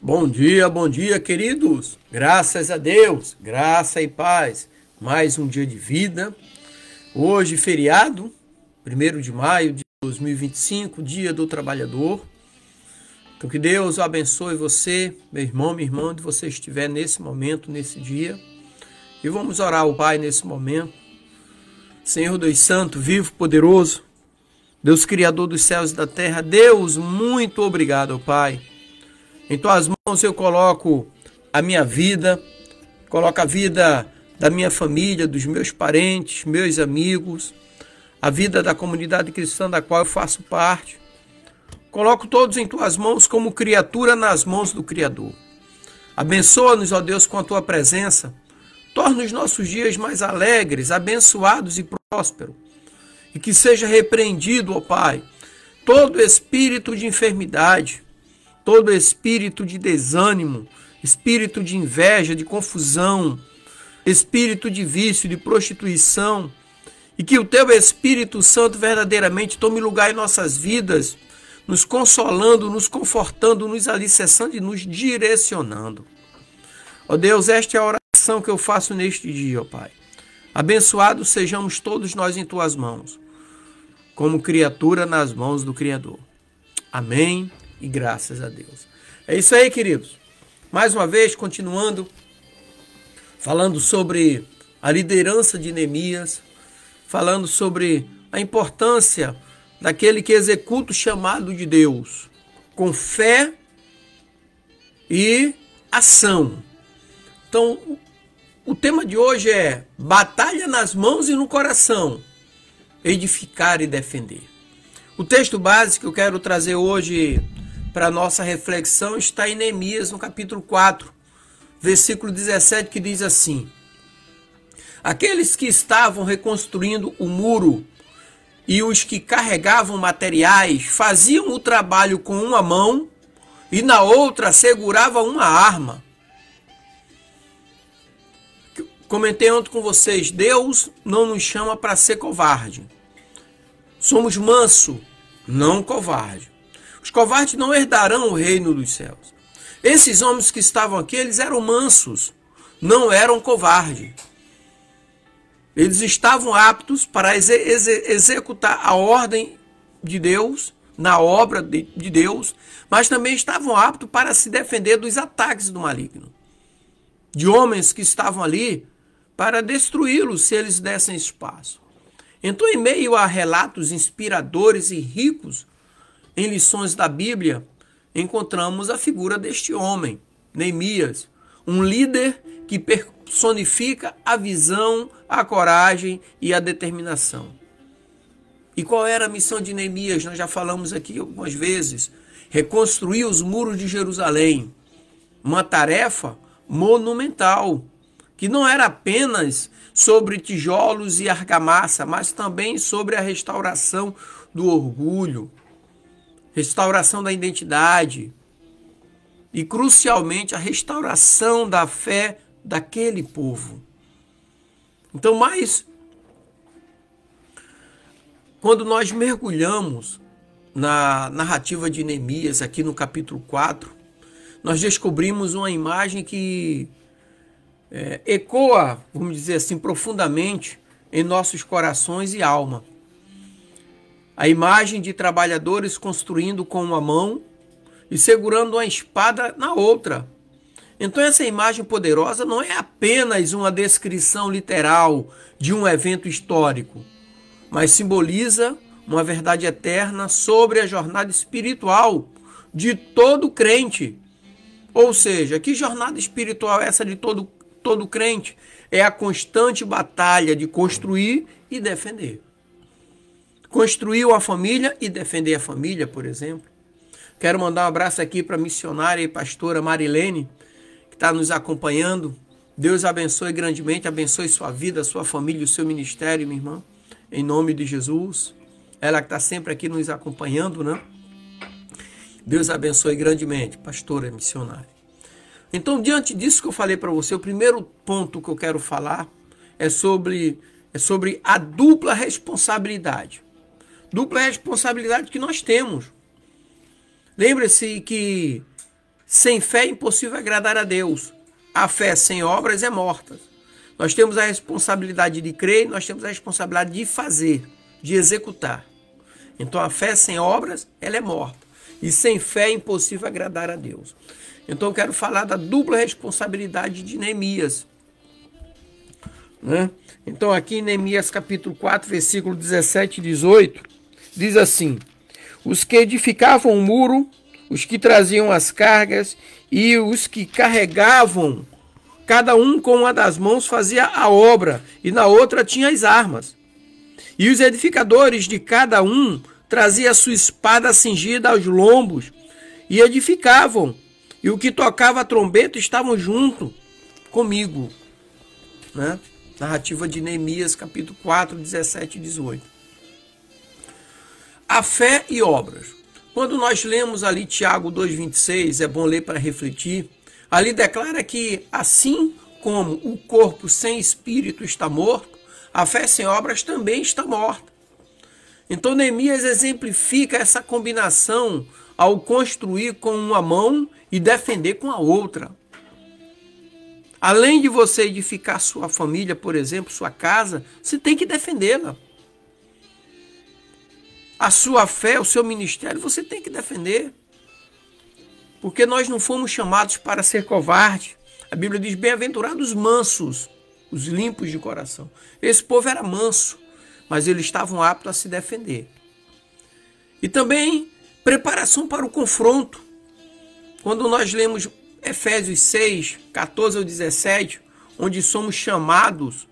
Bom dia, queridos. Graças a Deus, graça e paz. Mais um dia de vida. Hoje, feriado, 1º de maio de 2025, Dia do Trabalhador. Então, que Deus abençoe você, meu irmão, minha irmã, onde você estiver nesse momento, nesse dia. E vamos orar ao Pai nesse momento. Senhor Deus Santo, vivo, poderoso, Deus Criador dos céus e da terra, Deus, muito obrigado, Pai. Em tuas mãos eu coloco a minha vida, coloco a vida da minha família, dos meus parentes, meus amigos, a vida da comunidade cristã da qual eu faço parte. Coloco todos em tuas mãos como criatura nas mãos do Criador. Abençoa-nos, ó Deus, com a tua presença. Torna os nossos dias mais alegres, abençoados e prósperos. E que seja repreendido, ó Pai, todo espírito de enfermidade, todo espírito de desânimo, espírito de inveja, de confusão, espírito de vício, de prostituição, e que o teu Espírito Santo verdadeiramente tome lugar em nossas vidas, nos consolando, nos confortando, nos alicerçando e nos direcionando. Ó Deus, esta é a oração que eu faço neste dia, ó Pai. Abençoados sejamos todos nós em tuas mãos, como criatura nas mãos do Criador. Amém. E graças a Deus. É isso aí, queridos. Mais uma vez, continuando, falando sobre a liderança de Neemias, falando sobre a importância daquele que executa o chamado de Deus com fé e ação. Então, o tema de hoje é batalha nas mãos e no coração, edificar e defender. O texto básico que eu quero trazer hoje para a nossa reflexão está em Neemias, no capítulo 4, versículo 17, que diz assim: aqueles que estavam reconstruindo o muro e os que carregavam materiais faziam o trabalho com uma mão e na outra seguravam uma arma. Comentei ontem com vocês, Deus não nos chama para ser covarde. Somos manso, não covarde. Os covardes não herdarão o reino dos céus. Esses homens que estavam aqui, eles eram mansos, não eram covardes. Eles estavam aptos para executar a ordem de Deus, na obra de Deus, mas também estavam aptos para se defender dos ataques do maligno. De homens que estavam ali para destruí-los se eles dessem espaço. Então, em meio a relatos inspiradores e ricos em lições da Bíblia, encontramos a figura deste homem, Neemias, um líder que personifica a visão, a coragem e a determinação. E qual era a missão de Neemias? Nós já falamos aqui algumas vezes. Reconstruir os muros de Jerusalém. Uma tarefa monumental, que não era apenas sobre tijolos e argamassa, mas também sobre a restauração do orgulho, restauração da identidade e, crucialmente, a restauração da fé daquele povo. Então, quando nós mergulhamos na narrativa de Neemias, aqui no capítulo 4, nós descobrimos uma imagem que ecoa, vamos dizer assim, profundamente em nossos corações e alma. A imagem de trabalhadores construindo com uma mão e segurando uma espada na outra. Então essa imagem poderosa não é apenas uma descrição literal de um evento histórico, mas simboliza uma verdade eterna sobre a jornada espiritual de todo crente. Ou seja, que jornada espiritual é essa de todo crente? É a constante batalha de construir e defender. Construir uma família e defender a família, por exemplo. Quero mandar um abraço aqui para a missionária e pastora Marilene, que está nos acompanhando. Deus abençoe grandemente, abençoe sua vida, sua família, o seu ministério, minha irmã, em nome de Jesus. Ela que está sempre aqui nos acompanhando, né? Deus abençoe grandemente, pastora missionária. Então, diante disso que eu falei para você, o primeiro ponto que eu quero falar é sobre a dupla responsabilidade. Dupla responsabilidade que nós temos. Lembre-se que Sem fé é impossível agradar a Deus. A fé sem obras é morta. Nós temos a responsabilidade de crer, nós temos a responsabilidade de fazer, de executar. Então a fé sem obras, ela é morta. E sem fé é impossível agradar a Deus. Então eu quero falar da dupla responsabilidade de Neemias. Né? Então aqui em Neemias capítulo 4, versículo 17 e 18, diz assim: os que edificavam o muro, os que traziam as cargas e os que carregavam, cada um com uma das mãos fazia a obra e na outra tinha as armas. E os edificadores de cada um trazia a sua espada cingida aos lombos e edificavam. E o que tocava a trombeta estavam junto comigo. Né? Narrativa de Neemias, capítulo 4, 17 e 18. A fé e obras. Quando nós lemos ali Tiago 2,26, é bom ler para refletir, ali declara que assim como o corpo sem espírito está morto, a fé sem obras também está morta. Então Neemias exemplifica essa combinação ao construir com uma mão e defender com a outra. Além de você edificar sua família, por exemplo, sua casa, você tem que defendê-la. A sua fé, o seu ministério, você tem que defender. Porque nós não fomos chamados para ser covardes. A Bíblia diz, bem-aventurados os mansos, os limpos de coração. Esse povo era manso, mas eles estavam aptos a se defender. E também preparação para o confronto. Quando nós lemos Efésios 6, 14 ao 17, onde somos chamados,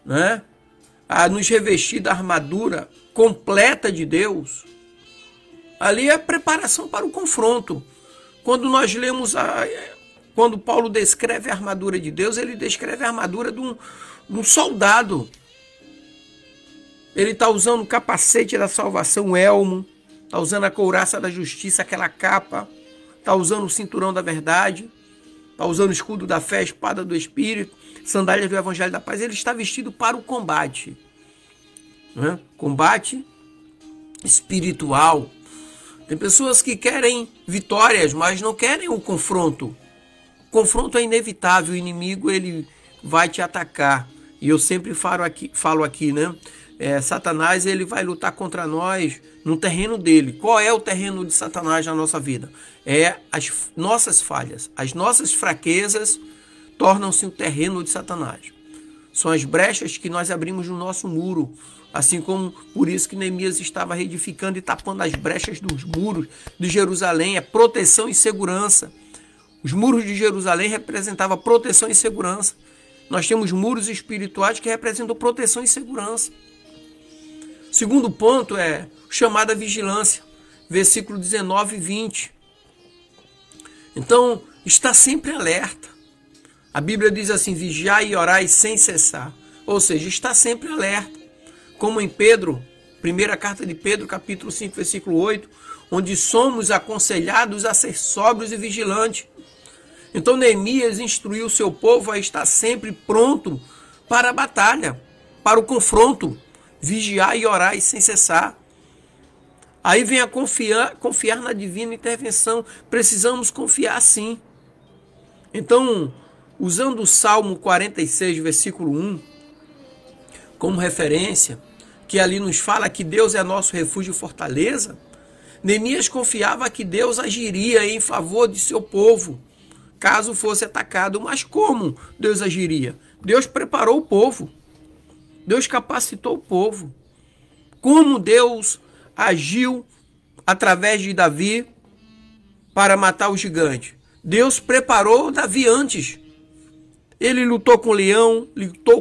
né, a nos revestir da armadura completa de Deus, ali é a preparação para o confronto. Quando nós lemos, quando Paulo descreve a armadura de Deus, ele descreve a armadura de um soldado. Ele está usando o capacete da salvação, o elmo, está usando a couraça da justiça, aquela capa, está usando o cinturão da verdade, está usando o escudo da fé, a espada do Espírito, sandálias do Evangelho da Paz. Ele está vestido para o combate. Né? Combate espiritual. Tem pessoas que querem vitórias, mas não querem o confronto. O confronto é inevitável, o inimigo ele vai te atacar. E eu sempre falo aqui, né? Satanás ele vai lutar contra nós no terreno dele. Qual é o terreno de Satanás na nossa vida? É as nossas falhas. As nossas fraquezas tornam-se o terreno de Satanás. São as brechas que nós abrimos no nosso muro. Assim como por isso que Neemias estava reedificando e tapando as brechas dos muros de Jerusalém. É proteção e segurança. Os muros de Jerusalém representavam proteção e segurança. Nós temos muros espirituais que representam proteção e segurança. Segundo ponto é chamada vigilância. Versículo 19 e 20. Então, está sempre alerta. A Bíblia diz assim, vigiai e orai sem cessar. Ou seja, está sempre alerta. Como em Pedro, primeira carta de Pedro, capítulo 5, versículo 8, onde somos aconselhados a ser sóbrios e vigilantes. Então Neemias instruiu o seu povo a estar sempre pronto para a batalha, para o confronto, vigiar e orar sem cessar. Aí vem a confiar na divina intervenção. Precisamos confiar sim. Então, usando o Salmo 46, versículo 1, como referência, que ali nos fala que Deus é nosso refúgio e fortaleza, Neemias confiava que Deus agiria em favor de seu povo, caso fosse atacado. Mas como Deus agiria? Deus preparou o povo. Deus capacitou o povo. Como Deus agiu através de Davi para matar o gigante? Deus preparou Davi antes. Ele lutou com o leão,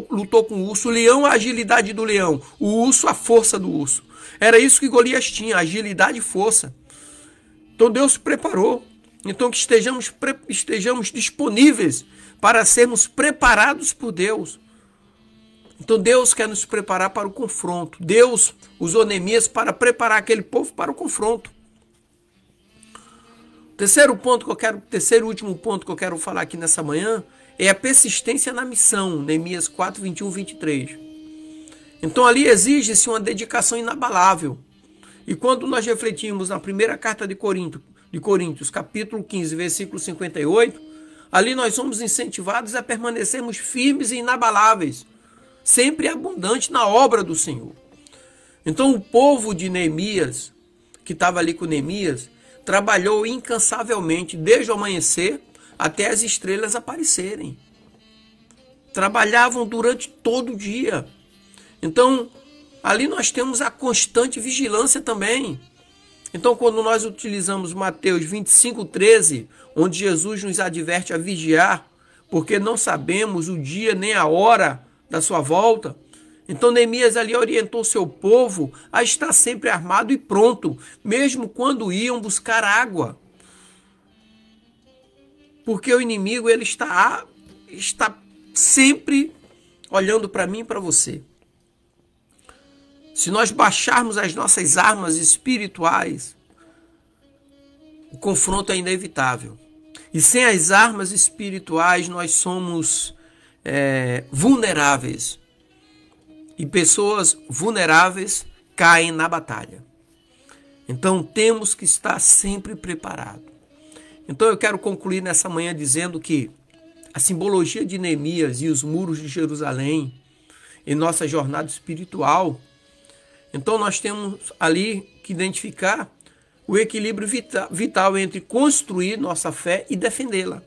lutou com o urso. O leão, a agilidade do leão. O urso, a força do urso. Era isso que Golias tinha, agilidade e força. Então Deus preparou. Então que estejamos disponíveis para sermos preparados por Deus. Então Deus quer nos preparar para o confronto. Deus usou Neemias para preparar aquele povo para o confronto. Terceiro e último ponto que eu quero falar aqui nessa manhã é a persistência na missão. Neemias 4, 21, 23. Então ali exige-se uma dedicação inabalável. E quando nós refletimos na primeira carta de de Coríntios, capítulo 15, versículo 58, ali nós somos incentivados a permanecermos firmes e inabaláveis, sempre abundantes na obra do Senhor. Então o povo de Neemias, que estava ali com Neemias, trabalhou incansavelmente desde o amanhecer até as estrelas aparecerem. Trabalhavam durante todo o dia. Então, ali nós temos a constante vigilância também. Então, quando nós utilizamos Mateus 25:13, onde Jesus nos adverte a vigiar, porque não sabemos o dia nem a hora da sua volta, então Neemias ali orientou seu povo a estar sempre armado e pronto, mesmo quando iam buscar água. Porque o inimigo ele está sempre olhando para mim e para você. Se nós baixarmos as nossas armas espirituais, o confronto é inevitável. E sem as armas espirituais, nós somos vulneráveis. E pessoas vulneráveis caem na batalha. Então temos que estar sempre preparados. Então eu quero concluir nessa manhã dizendo que a simbologia de Neemias e os muros de Jerusalém em nossa jornada espiritual, então nós temos ali que identificar o equilíbrio vital entre construir nossa fé e defendê-la.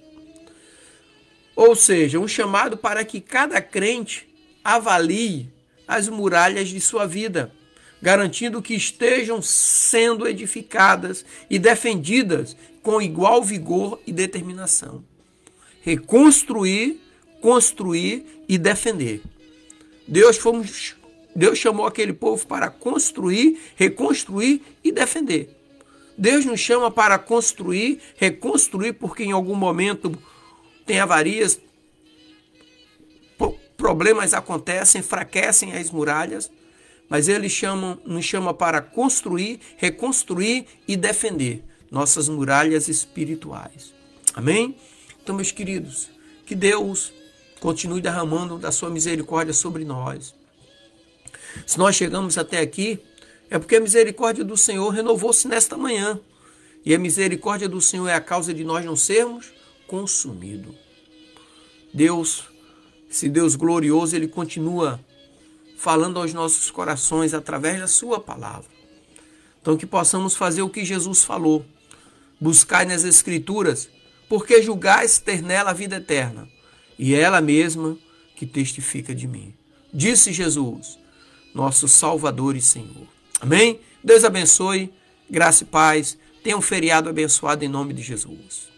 Ou seja, um chamado para que cada crente avalie as muralhas de sua vida, garantindo que estejam sendo edificadas e defendidas com igual vigor e determinação. Reconstruir, construir e defender. Deus chamou aquele povo para construir, reconstruir e defender. Deus nos chama para construir, reconstruir, porque em algum momento tem avarias, problemas acontecem, enfraquecem as muralhas, mas Ele nos chama para construir, reconstruir e defender nossas muralhas espirituais. Amém? Então, meus queridos, que Deus continue derramando da sua misericórdia sobre nós. Se nós chegamos até aqui, é porque a misericórdia do Senhor renovou-se nesta manhã. E a misericórdia do Senhor é a causa de nós não sermos consumidos. Esse Deus glorioso, Ele continua falando aos nossos corações através da sua palavra. Então que possamos fazer o que Jesus falou. Buscai nas Escrituras, porque julgais ter nela a vida eterna, e é ela mesma que testifica de mim. Disse Jesus, nosso Salvador e Senhor. Amém? Deus abençoe, graça e paz. Tenha um feriado abençoado em nome de Jesus.